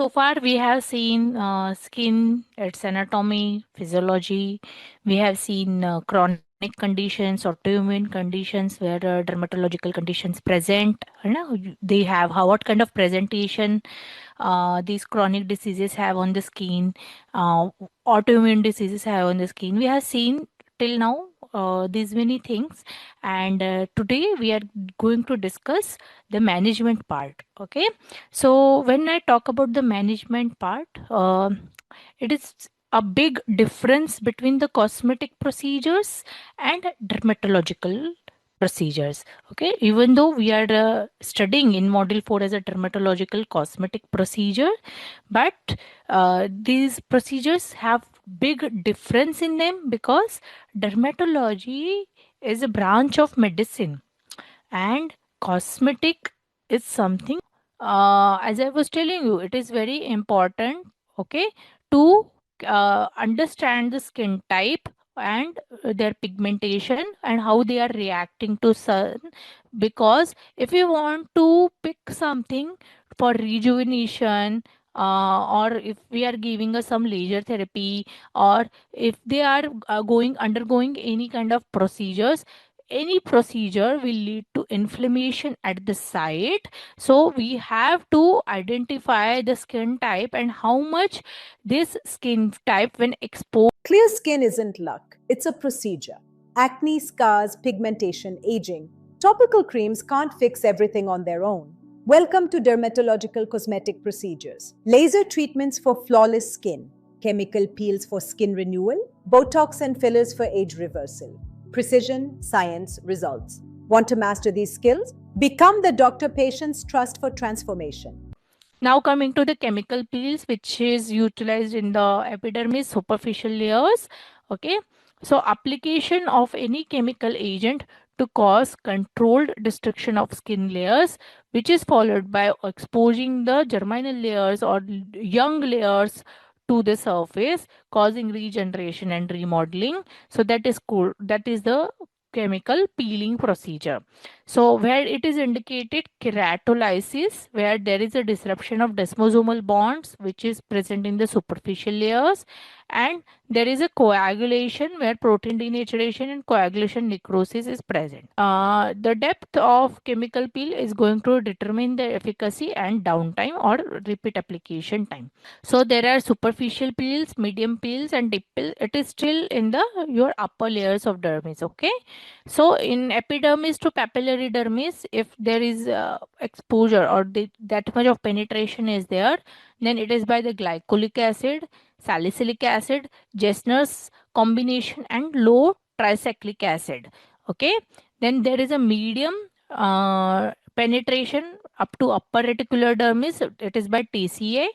so far we have seen skin, its anatomy, physiology. We have seen chronic conditions, autoimmune conditions where dermatological conditions present. They have how what kind of presentation these chronic diseases have on the skin, uh, autoimmune diseases have on the skin. We have seen till now these many things, and today we are going to discuss the management part. Okay, so when I talk about the management part, it is a big difference between the cosmetic procedures and dermatological procedures. Okay, even though we are studying in module 4 as a dermatological cosmetic procedure, but these procedures have big difference in them because dermatology is a branch of medicine and cosmetic is something, as I was telling you, it is very important, okay, to understand the skin type and their pigmentation and how they are reacting to sun. Because if you want to pick something for rejuvenation, or if we are giving us some laser therapy, or if they are going undergoing any kind of procedures, any procedure will lead to inflammation at the site. So we have to identify the skin type and how much this skin type when exposed. Clear skin isn't luck, it's a procedure. Acne, scars, pigmentation, aging. Topical creams can't fix everything on their own. Welcome to dermatological cosmetic procedures. Laser treatments for flawless skin, chemical peels for skin renewal, Botox and fillers for age reversal. Precision, science, results. Want to master these skills? Become the doctor patient's trust for transformation. Now coming to the chemical peels, which is utilized in the epidermis superficial layers. Okay, so application of any chemical agent to cause controlled destruction of skin layers, which is followed by exposing the germinal layers or young layers to the surface, causing regeneration and remodeling. So that is cool. That is the chemical peeling procedure. So where it is indicated keratolysis, where there is a disruption of desmosomal bonds which is present in the superficial layers, and there is a coagulation where protein denaturation and coagulation necrosis is present. The depth of chemical peel is going to determine the efficacy and downtime or repeat application time. So there are superficial peels, medium peels, and deep peel. It is still in the your upper layers of dermis. Okay, so in epidermis to papillary dermis, if there is exposure or that much of penetration is there, then it is by the glycolic acid, salicylic acid, Jesner's combination, and low tricyclic acid. Okay, then there is a medium penetration up to upper reticular dermis. It is by TCA,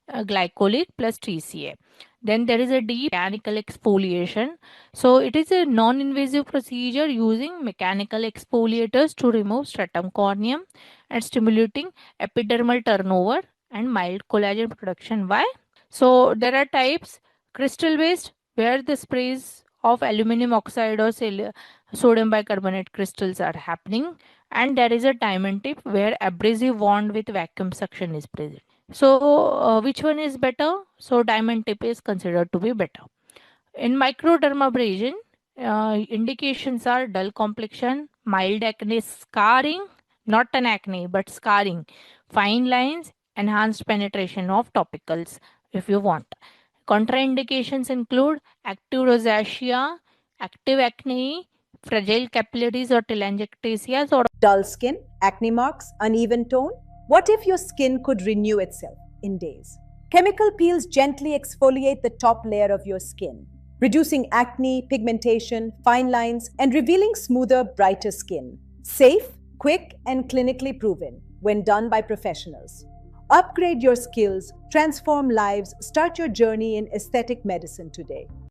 glycolic plus TCA. Then there is a deep mechanical exfoliation. So it is a non-invasive procedure using mechanical exfoliators to remove stratum corneum and stimulating epidermal turnover and mild collagen production. Why? So there are types: crystal based, where the sprays of aluminum oxide or sodium bicarbonate crystals are happening, and there is a diamond tip where abrasive wand with vacuum suction is present. So which one is better? So diamond tip is considered to be better. In microdermabrasion, indications are dull complexion, mild acne scarring, not an acne but scarring, fine lines, enhanced penetration of topicals if you want. Contraindications include active rosacea, active acne, fragile capillaries or telangiectasias, or Dull skin, acne marks, uneven tone? What if your skin could renew itself in days? Chemical peels gently exfoliate the top layer of your skin, reducing acne, pigmentation, fine lines, and revealing smoother, brighter skin. Safe, quick, and clinically proven when done by professionals. Upgrade your skills, transform lives, start your journey in aesthetic medicine today.